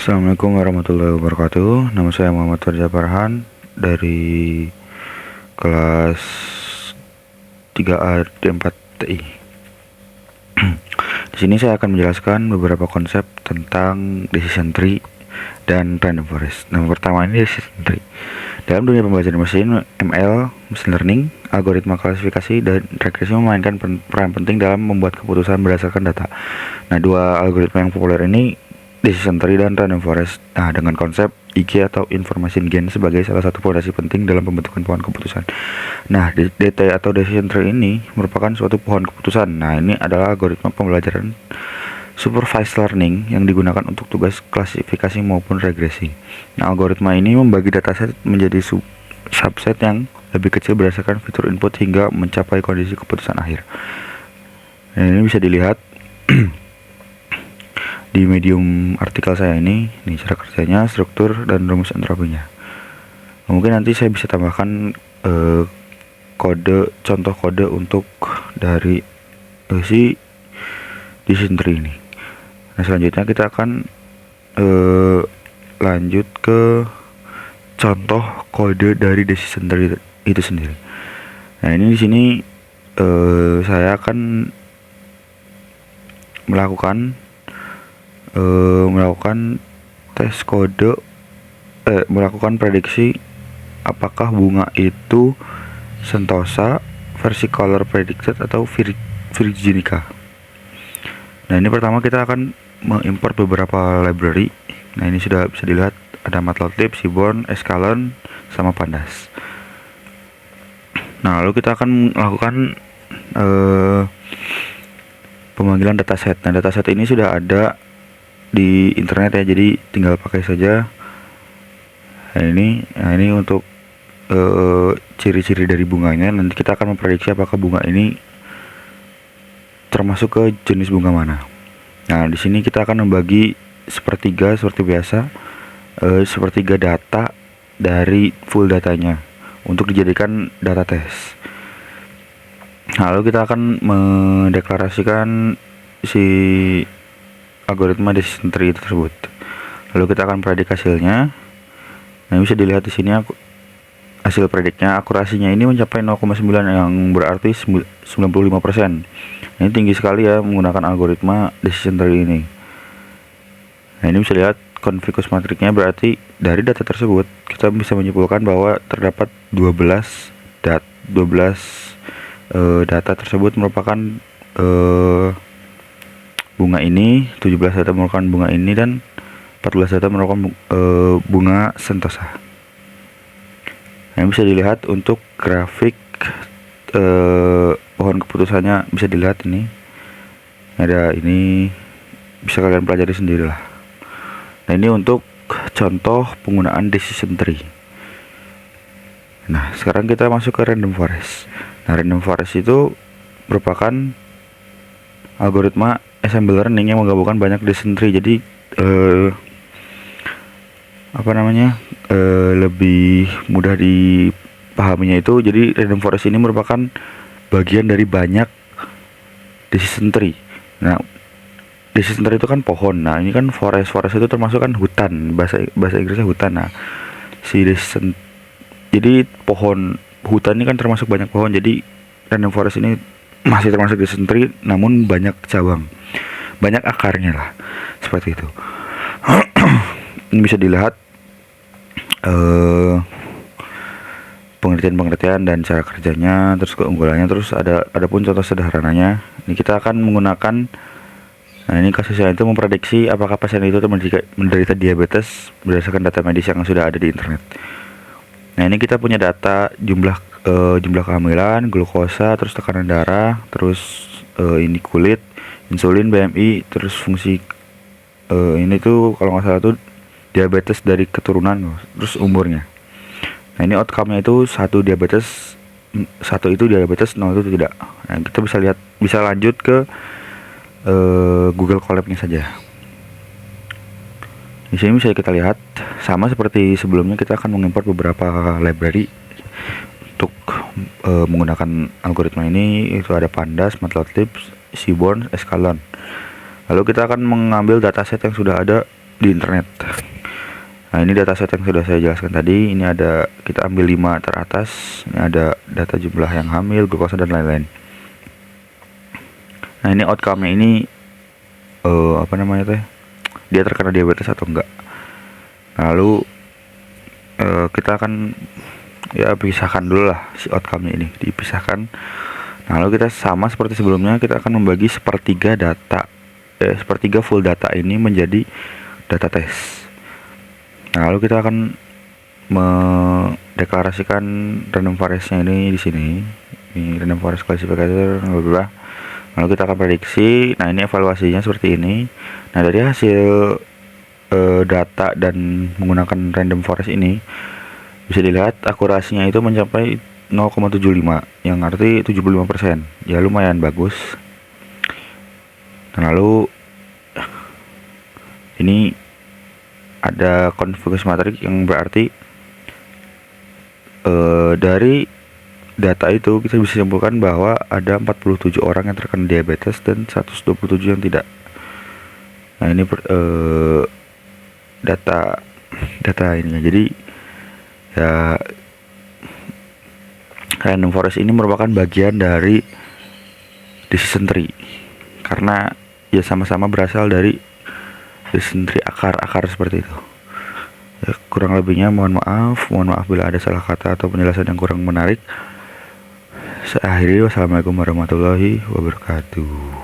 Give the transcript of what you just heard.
Assalamualaikum warahmatullahi wabarakatuh. Nama saya Muhammad Farja Farhan dari kelas 3A D4 TI. Di sini saya akan menjelaskan beberapa konsep tentang decision tree dan random forest. Nah, pertama ini decision tree. Dalam dunia pembelajaran mesin, ML, machine learning, algoritma klasifikasi dan regresi memainkan peran penting dalam membuat keputusan berdasarkan data. Nah, dua algoritma yang populer ini decision tree dan random forest. Nah, dengan konsep IG atau information gain sebagai salah satu fondasi penting dalam pembentukan pohon keputusan. Nah, DT atau decision tree ini merupakan suatu pohon keputusan. Nah, ini adalah algoritma pembelajaran supervised learning yang digunakan untuk tugas klasifikasi maupun regresi. Nah, algoritma ini membagi dataset menjadi subset yang lebih kecil berdasarkan fitur input hingga mencapai kondisi keputusan akhir. Nah, ini bisa dilihat di medium artikel saya ini cara kerjanya, struktur, dan rumus entropinya. Mungkin nanti saya bisa tambahkan contoh kode untuk dari si decision tree ini. Nah, selanjutnya kita akan lanjut ke contoh kode dari decision tree itu sendiri. Nah, ini di sini saya akan melakukan tes kode, melakukan prediksi apakah bunga itu sentosa, versicolor predicted, atau virginica. Nah, ini pertama kita akan mengimport beberapa library. Nah, ini sudah bisa dilihat ada Matplotlib, Seaborn, Escalon, sama Pandas. Nah, lalu kita akan melakukan pemanggilan dataset. Nah, dataset ini sudah ada di internet ya, jadi tinggal pakai saja. Nah, ini untuk ciri-ciri dari bunganya. Nanti kita akan memprediksi apakah bunga ini termasuk ke jenis bunga mana. Nah, di sini kita akan membagi sepertiga seperti biasa, sepertiga data dari full datanya untuk dijadikan data tes. Lalu kita akan mendeklarasikan si algoritma decision tree tersebut. Lalu kita akan predik hasilnya. Nah, bisa dilihat di sini hasil prediknya, akurasinya ini mencapai 0,9 yang berarti 95%. Ini tinggi sekali ya menggunakan algoritma decision tree ini. Nah, ini bisa lihat konfigus matriknya, berarti dari data tersebut kita bisa menyimpulkan bahwa terdapat 12 data tersebut merupakan bunga ini, 17 data merupakan bunga ini, dan 14 data merupakan bunga sentosa. Yang bisa dilihat untuk grafik pohon keputusannya, bisa dilihat ini ada, ini bisa kalian pelajari sendirilah. Nah, ini untuk contoh penggunaan decision tree. Nah, sekarang kita masuk ke random forest. Nah, random forest itu merupakan algoritma ensemble learning yang menggabungkan banyak decision tree. Jadi lebih mudah dipahaminya itu, jadi random forest ini merupakan bagian dari banyak decision tree. Nah, decision tree itu kan pohon. Nah, ini kan forest itu termasuk kan hutan, bahasa Inggrisnya hutan. Nah, jadi pohon hutan ini kan termasuk banyak pohon, jadi random forest ini masih termasuk decision tree, namun banyak cabang, banyak akarnya lah, seperti itu. Ini bisa dilihat pengertian dan cara kerjanya, terus keunggulannya, terus ada pun contoh sederhananya. Ini kita akan menggunakan, nah ini kasusnya itu memprediksi apakah pasien itu menderita diabetes berdasarkan data medis yang sudah ada di internet. Nah, ini kita punya data jumlah kehamilan, glukosa, terus tekanan darah, terus ini kulit, insulin, BMI, terus fungsi ini tuh kalau nggak salah tuh diabetes dari keturunan, terus umurnya. Nah, ini outcome-nya itu 1 diabetes, 1 itu diabetes, 0 itu tidak. Nah, kita bisa lanjut ke Google Colab-nya saja. Di sini bisa kita lihat sama seperti sebelumnya, kita akan mengimport beberapa library untuk menggunakan algoritma ini. Itu ada Pandas, Matplotlib, Seaborn, Escalon. Lalu kita akan mengambil dataset yang sudah ada di internet. Nah, ini dataset yang sudah saya jelaskan tadi. Ini ada, kita ambil 5 teratas. Ini ada data jumlah yang hamil, glukosa dan lain-lain. Nah, ini outcome-nya ini apa namanya teh? Dia terkena diabetes atau enggak. Lalu kita akan ya pisahkan dulu lah si outcome-nya ini, dipisahkan. Nah, lalu kita sama seperti sebelumnya, kita akan membagi sepertiga data, sepertiga full data ini menjadi data tes. Nah, lalu kita akan mendeklarasikan random forest-nya ini di sini. Ini random forest classifier, bla. Lalu kita akan prediksi. Nah, ini evaluasinya seperti ini. Nah, dari hasil data dan menggunakan random forest ini bisa dilihat akurasinya itu mencapai 0,75, yang arti 75%. Ya, lumayan bagus. Nah, lalu ini ada konfigurasi matrik yang berarti dari data itu kita bisa simpulkan bahwa ada 47 orang yang terkena diabetes dan 127 yang tidak. Nah, ini data ini. Jadi ya, random forest ini merupakan bagian dari decision tree karena ya sama-sama berasal dari decision tree, akar seperti itu. Ya, kurang lebihnya mohon maaf bila ada salah kata atau penjelasan yang kurang menarik. Saya akhiri, wassalamualaikum warahmatullahi wabarakatuh.